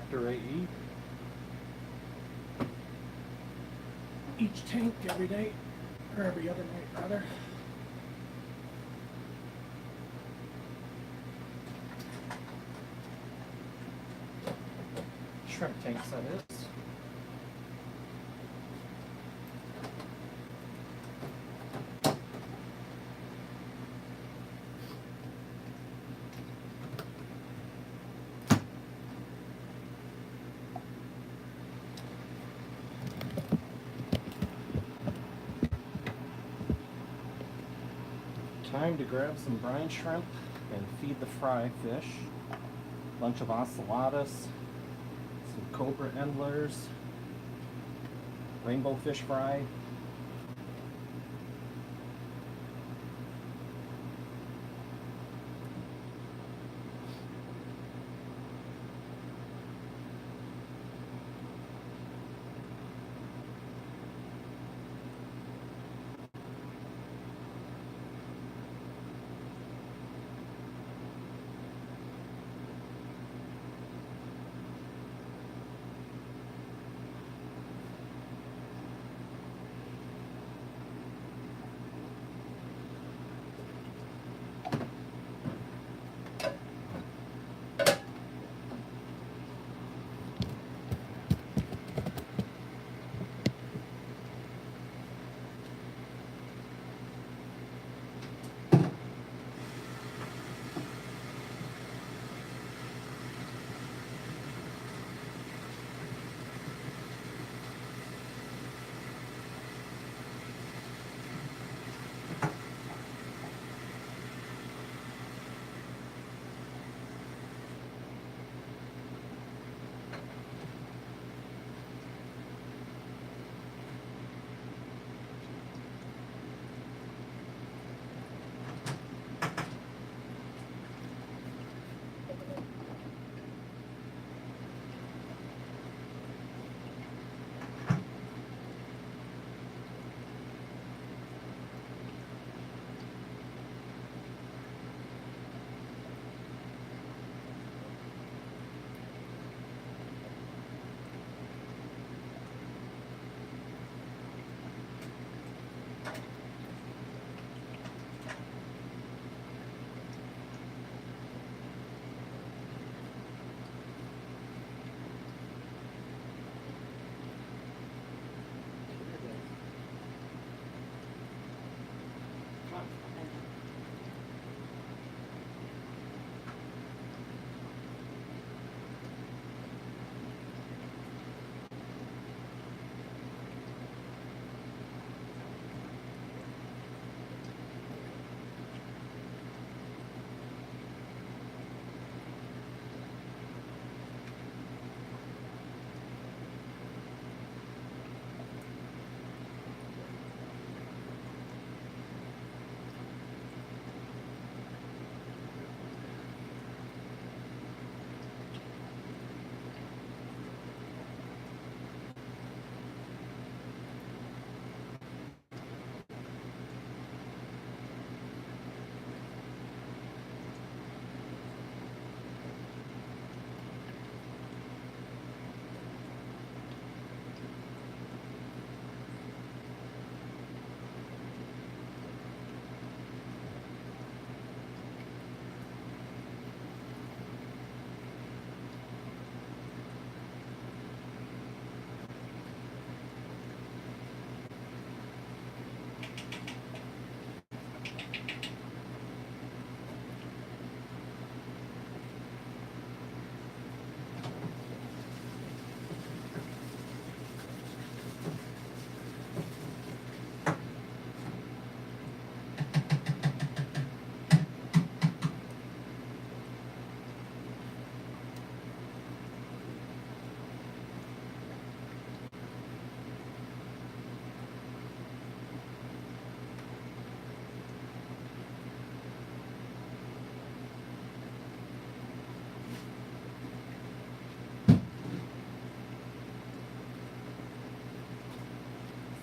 after I eat. Each tank every day, or every other night rather. Shrimp tanks, that is. Time to grab some brine shrimp and feed the fry fish. Bunch of ocellatus, some cobra endlers, rainbow fish fry.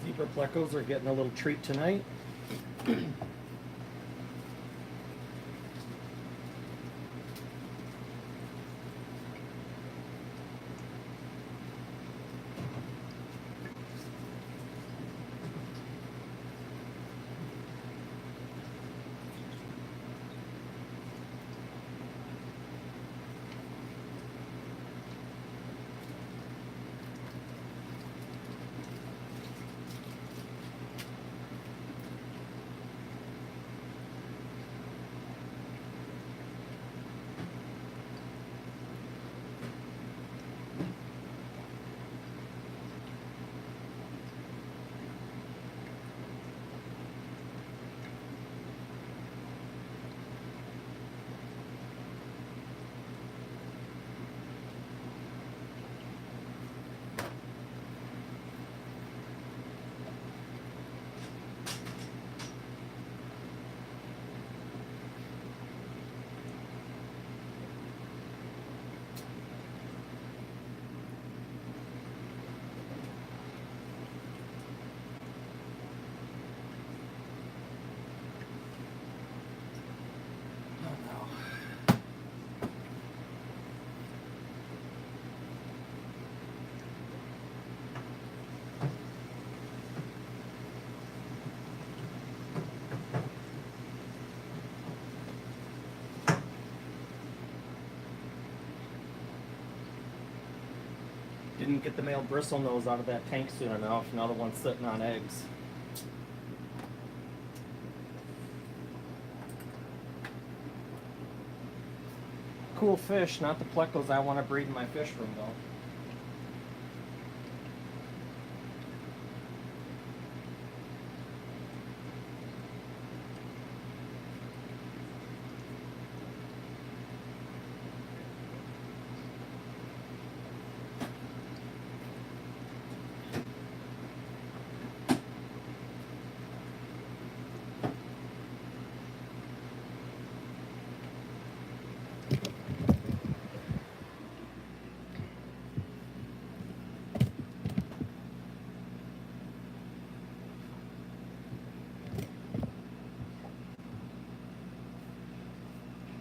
Zebra plecos are getting a little treat tonight. Didn't get the male bristlenose out of that tank soon enough. Now the one's sitting on eggs. Cool fish, not the plecos I want to breed in my fish room though.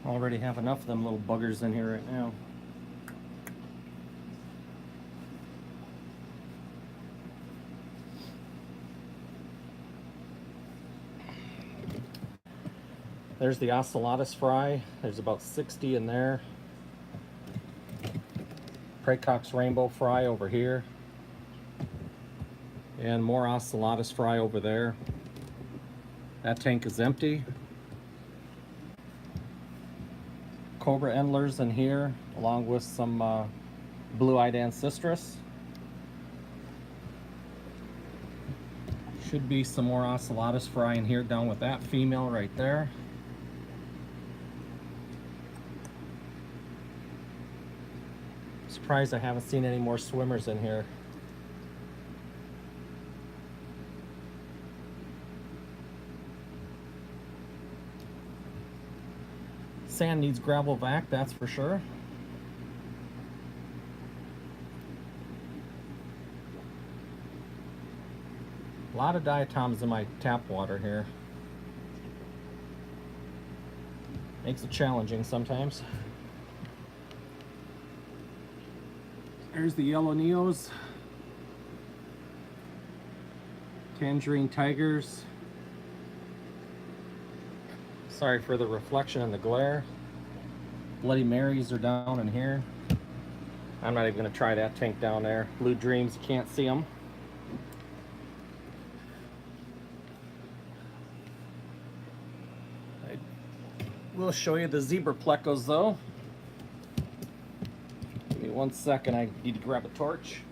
Already have enough of them little buggers in here right now. There's the ocellatus fry. There's about 60 in there. Pracox rainbow fry over here. And more ocellatus fry over there. That tank is empty. Cobra endlers in here, along with some blue-eyed ancestris. Should be some more ocellatus fry in here down with that female right there. Surprised I haven't seen any more swimmers in here. Sand needs gravel vac, that's for sure. A lot of diatoms in my tap water here. Makes it challenging sometimes. There's the yellow neos. Tangerine tigers. Sorry for the reflection and the glare. Bloody Marys are down in here. I'm not even going to try that tank down there. Blue Dreams, you can't see them. I will show you the zebra plecos though. Give me 1 second, I need to grab a torch.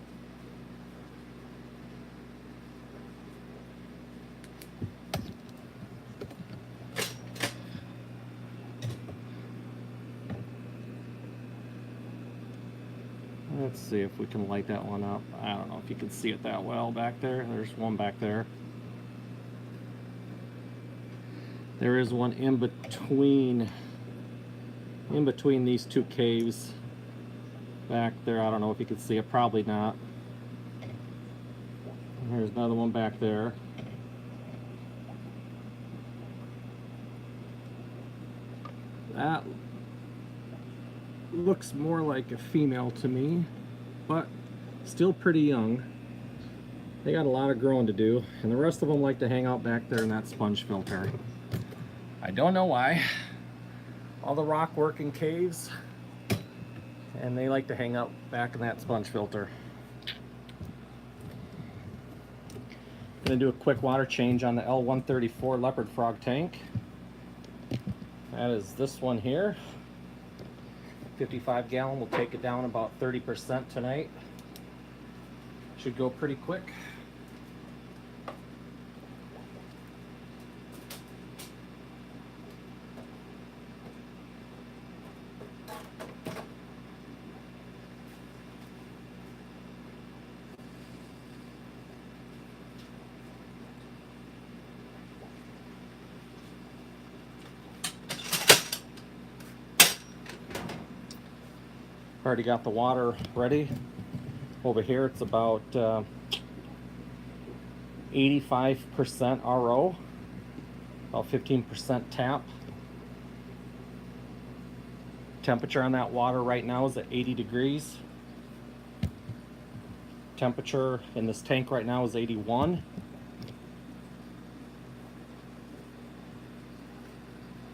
Let's see if we can light that one up. I don't know if you can see it that well back there. There's one back there. There is one in between these two caves back there. I don't know if you can see it, probably not. There's another one back there. That looks more like a female to me, but still pretty young. They got a lot of growing to do, and the rest of them like to hang out back there in that sponge filter. I don't know why. All the rock work in caves, and they like to hang out back in that sponge filter. Gonna do a quick water change on the L134 leopard frog tank. That is this one here. 55 gallon, we'll take it down about 30% tonight. Should go pretty quick. Already got the water ready. Over here it's about 85% RO, about 15% tap. Temperature on that water right now is at 80 degrees. Temperature in this tank right now is 81.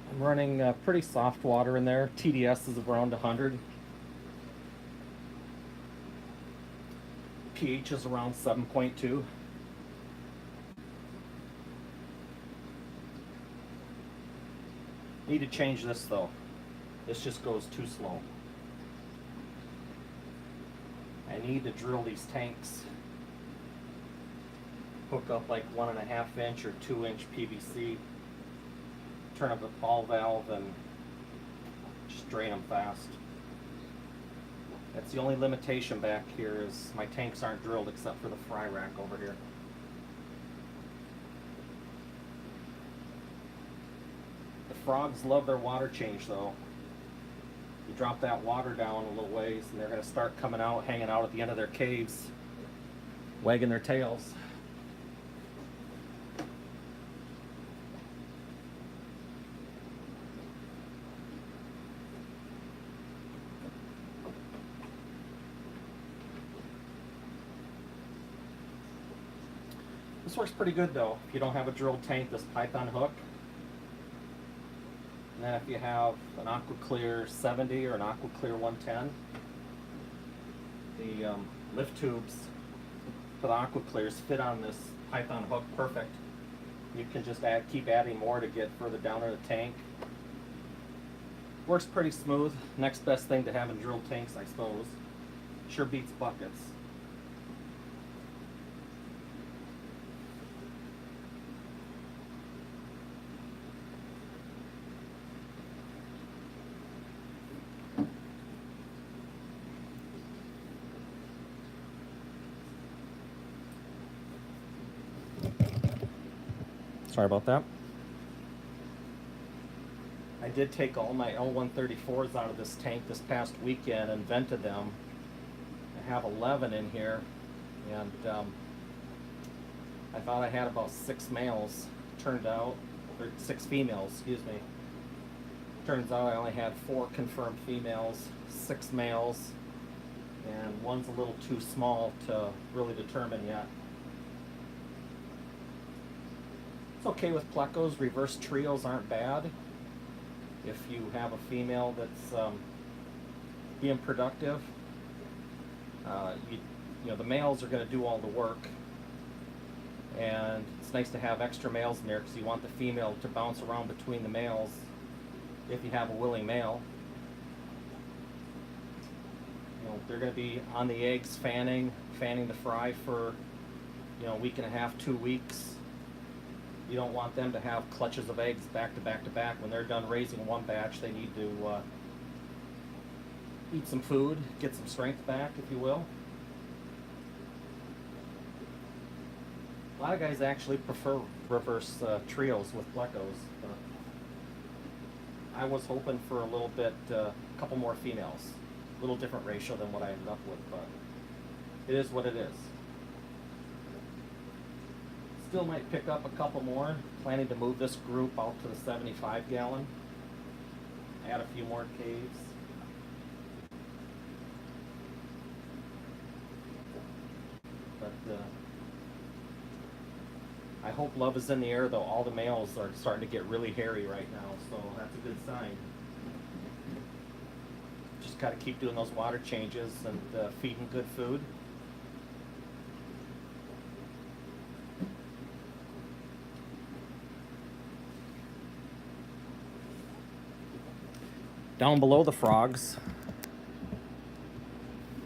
I'm running pretty soft water in there. TDS is around 100. pH is around 7.2. Need to change this though. This just goes too slow. I need to drill these tanks. Hook up like 1.5 inch or 2 inch PVC. Turn up the ball valve and just drain them fast. That's the only limitation back here is my tanks aren't drilled except for the fry rack over here. The frogs love their water change though. You drop that water down a little ways and they're going to start coming out, hanging out at the end of their caves, wagging their tails. This works pretty good though. If you don't have a drilled tank, this Python hook. And then if you have an AquaClear 70 or an AquaClear 110, the lift tubes for the AquaClears fit on this Python hook perfect. You can just keep adding more to get further down in the tank. Works pretty smooth. Next best thing to having drilled tanks, I suppose. Sure beats buckets. Sorry about that. I did take all my L134s out of this tank this past weekend and vented them. I have 11 in here, and I thought I had about 6 males. Turned out, or 6 females, excuse me. Turns out I only had 4 confirmed females, 6 males, and one's a little too small to really determine yet. It's okay with plecos. Reverse trios aren't bad. If you have a female that's being productive, you know, the males are going to do all the work, and it's nice to have extra males in there because you want the female to bounce around between the males if you have a willing male. You know, they're going to be on the eggs fanning the fry for, you know, a week and a half, 2 weeks. You don't want them to have clutches of eggs back to back to back. When they're done raising one batch, they need to eat some food, get some strength back, if you will. A lot of guys actually prefer reverse trios with plecos. I was hoping for a little bit, a couple more females. A little different ratio than what I ended up with, but it is what it is. Still might pick up a couple more. Planning to move this group out to the 75 gallon. Add a few more caves. But I hope love is in the air though. All the males are starting to get really hairy right now, so that's a good sign. Just gotta keep doing those water changes and feeding good food. Down below the frogs,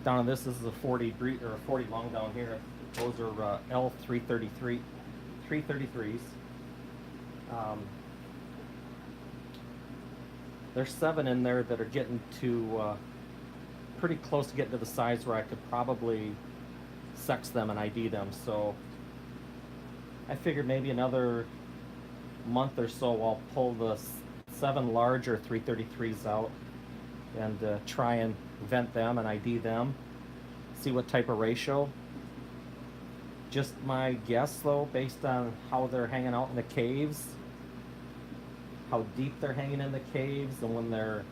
down in this is a 40 breed or a 40 long down here. Those are L333, 333s. There's 7 in there that are getting to pretty close to getting to the size where I could probably sex them and ID them. So I figured maybe another month or so I'll pull the 7 larger 333s out and try and vent them and ID them, see what type of ratio. Just my guess though, based on how they're hanging out in the caves, how deep they're hanging in the caves, and when their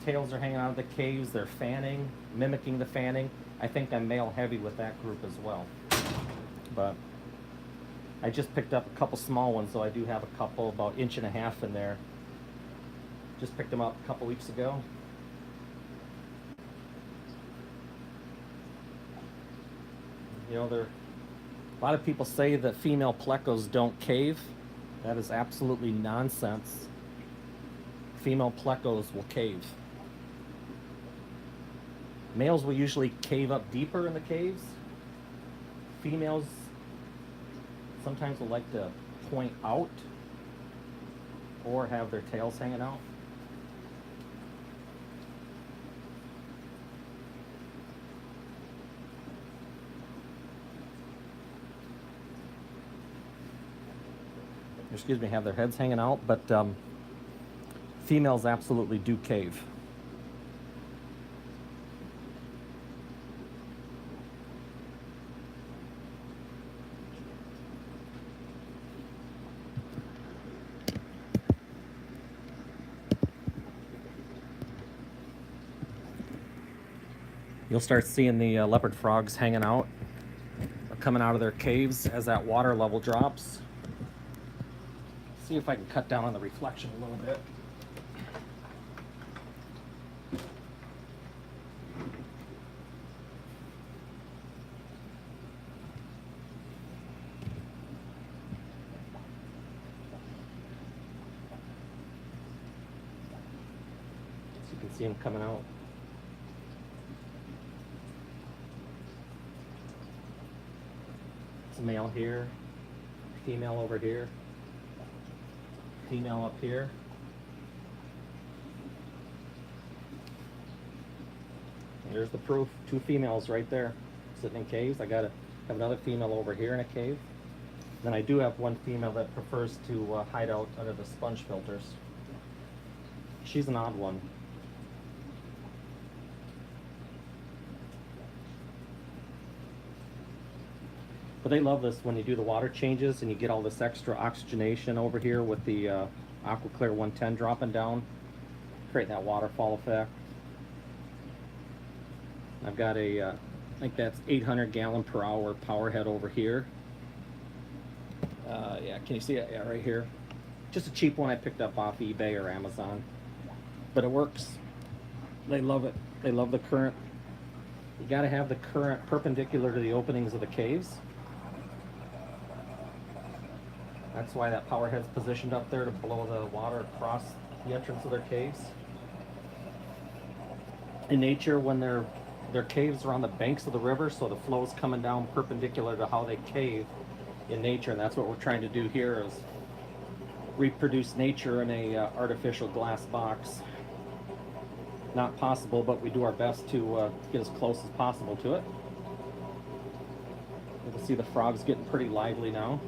tails are hanging out of the caves, they're fanning, mimicking the fanning. I think I'm male heavy with that group as well. But I just picked up a couple small ones, so I do have a couple about 1.5 inches in there. Just picked them up a couple weeks ago. You know, a lot of people say that female plecos don't cave. That is absolutely nonsense. Female plecos will cave. Males will usually cave up deeper in the caves. Females sometimes will like to point out or have their tails hanging out. Excuse me, have their heads hanging out, but females absolutely do cave. You'll start seeing the leopard frogs hanging out or coming out of their caves as that water level drops. See if I can cut down on the reflection a little bit. So you can see them coming out. It's a male here, female over here, female up here. And there's the proof. 2 females right there sitting in caves. I gotta have another female over here in a cave. Then I do have one female that prefers to hide out under the sponge filters. She's an odd one. But they love this when you do the water changes and you get all this extra oxygenation over here with the AquaClear 110 dropping down, creating that waterfall effect. I've got a, I think that's 800 gallon per hour power head over here. Yeah, can you see it? Yeah, right here. Just a cheap one I picked up off eBay or Amazon. But it works. They love it. They love the current. You gotta have the current perpendicular to the openings of the caves. That's why that power head's positioned up there to blow the water across the entrance of their caves. In nature, when their caves are on the banks of the river, so the flow's coming down perpendicular to how they cave in nature, and that's what we're trying to do here is reproduce nature in a artificial glass box. Not possible, but we do our best to get as close as possible to it. You can see the frogs getting pretty lively now.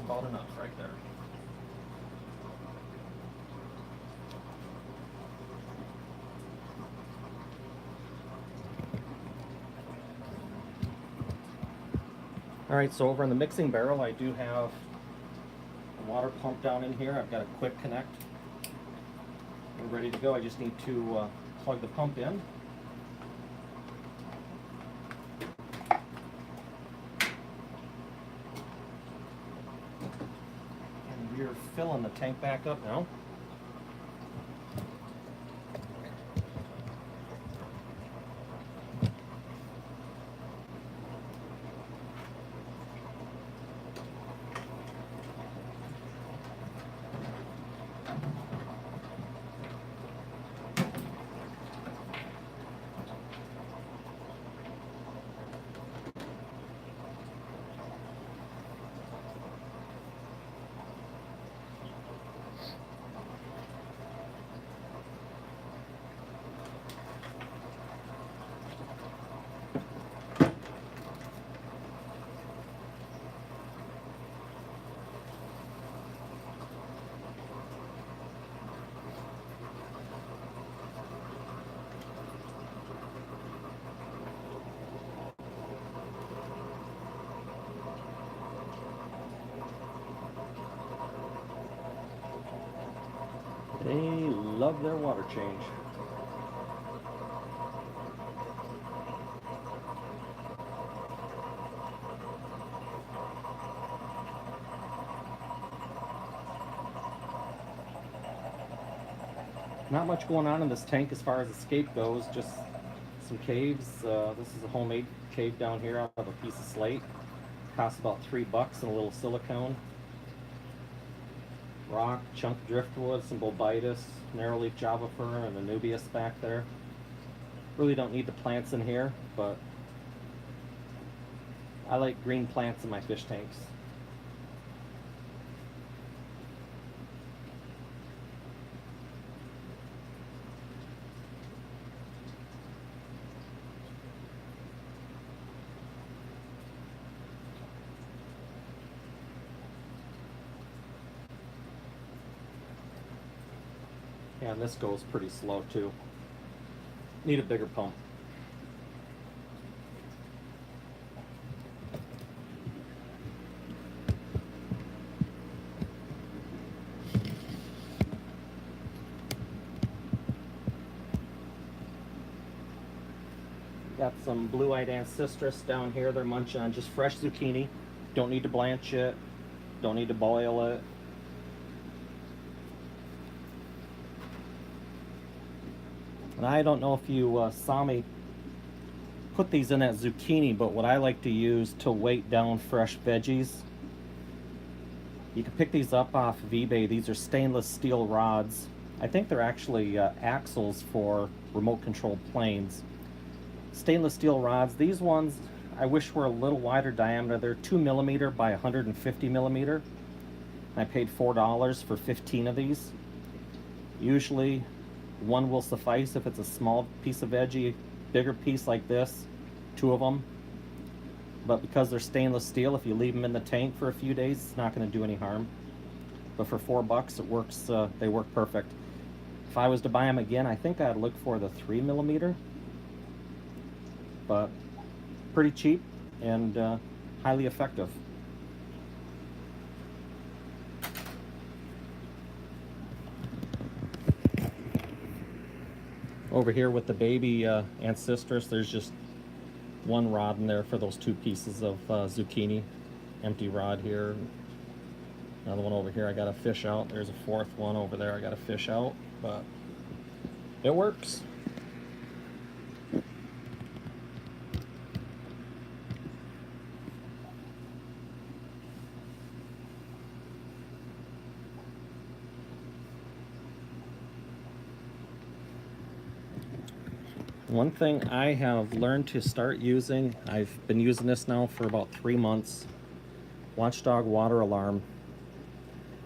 About enough right there. All right, so over in the mixing barrel, I do have a water pump down in here. I've got a quick connect. We're ready to go. I just need to plug the pump in. We're filling the tank back up now. love their water change. Not much going on in this tank as far as escape goes, just some caves. This is a homemade cave down here out of a piece of slate. Costs about $3 and a little silicone. Rock, chunk driftwood, some bobitus, narrowleaf java fir, and Anubias back there. Really don't need the plants in here, but I like green plants in my fish tanks. Yeah, and this goes pretty slow too. Need a bigger pump. Got some blue-eyed ancestris down here. They're munching on just fresh zucchini. Don't need to blanch it. Don't need to boil it. And I don't know if you saw me put these in that zucchini, but what I like to use to weight down fresh veggies, you can pick these up off of eBay. These are stainless steel rods. I think they're actually axles for remote controlled planes. Stainless steel rods. These ones I wish were a little wider diameter. They're 2mm by 150mm. I paid $4 for 15 of these. Usually one will suffice if it's a small piece of veggie. Bigger piece like this, 2 of them. But because they're stainless steel, if you leave them in the tank for a few days, it's not going to do any harm. But for $4 it works. They work perfect. If I was to buy them again, I think I'd look for the 3mm. But pretty cheap and highly effective. Over here with the baby ancestris, there's just one rod in there for those 2 pieces of zucchini. Empty rod here. Another one over here I got to fish out. There's a 4th one over there I got to fish out, but it works. One thing I have learned to start using, I've been using this now for about 3 months, Watchdog water alarm.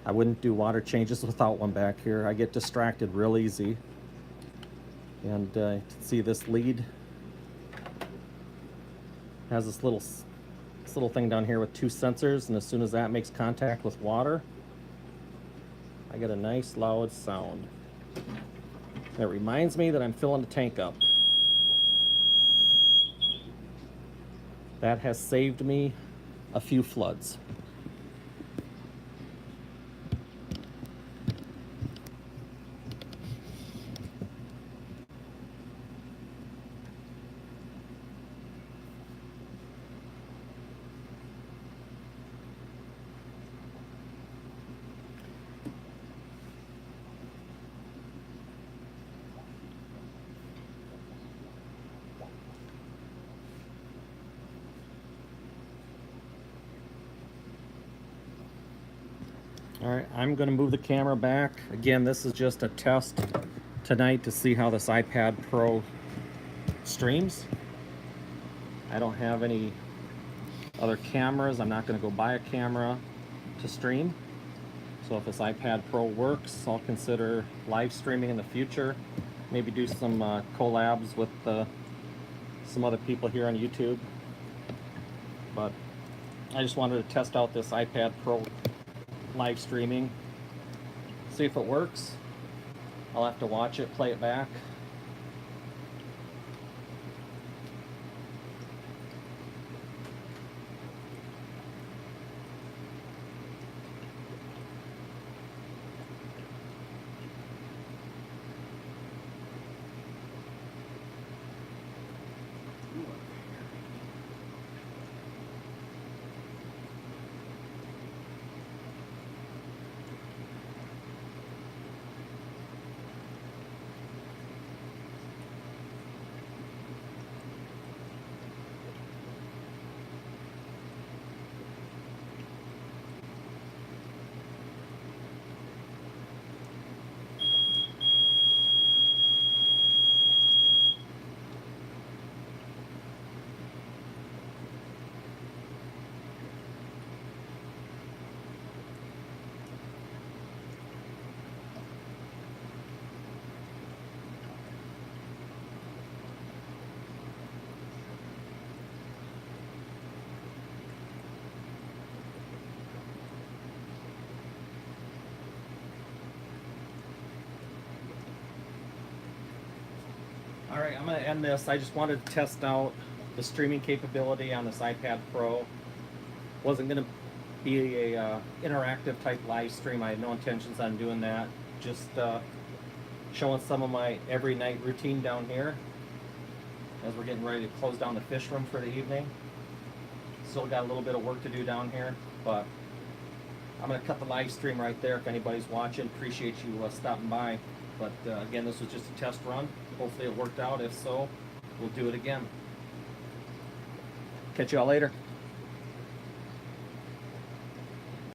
I wouldn't do water changes without one back here. I get distracted real easy. And you can see this lead has this little thing down here with 2 sensors, and as soon as that makes contact with water, I get a nice loud sound. That reminds me that I'm filling the tank up. That has saved me a few floods. All right, I'm going to move the camera back. Again, this is just a test tonight to see how this iPad Pro streams. I don't have any other cameras. I'm not going to go buy a camera to stream. So if this iPad Pro works, I'll consider live streaming in the future. Maybe do some collabs with some other people here on YouTube. But I just wanted to test out this iPad Pro live streaming, see if it works. I'll have to watch it, play it back. Alright, I'm going to end this. I just wanted to test out the streaming capability on this iPad Pro. Wasn't going to be a interactive type live stream. I had no intentions on doing that. Just showing some of my every night routine down here as we're getting ready to close down the fish room for the evening. Still got a little bit of work to do down here, but I'm going to cut the live stream right there if anybody's watching. Appreciate you stopping by. But again, this was just a test run. Hopefully it worked out. If so, we'll do it again. Catch y'all later.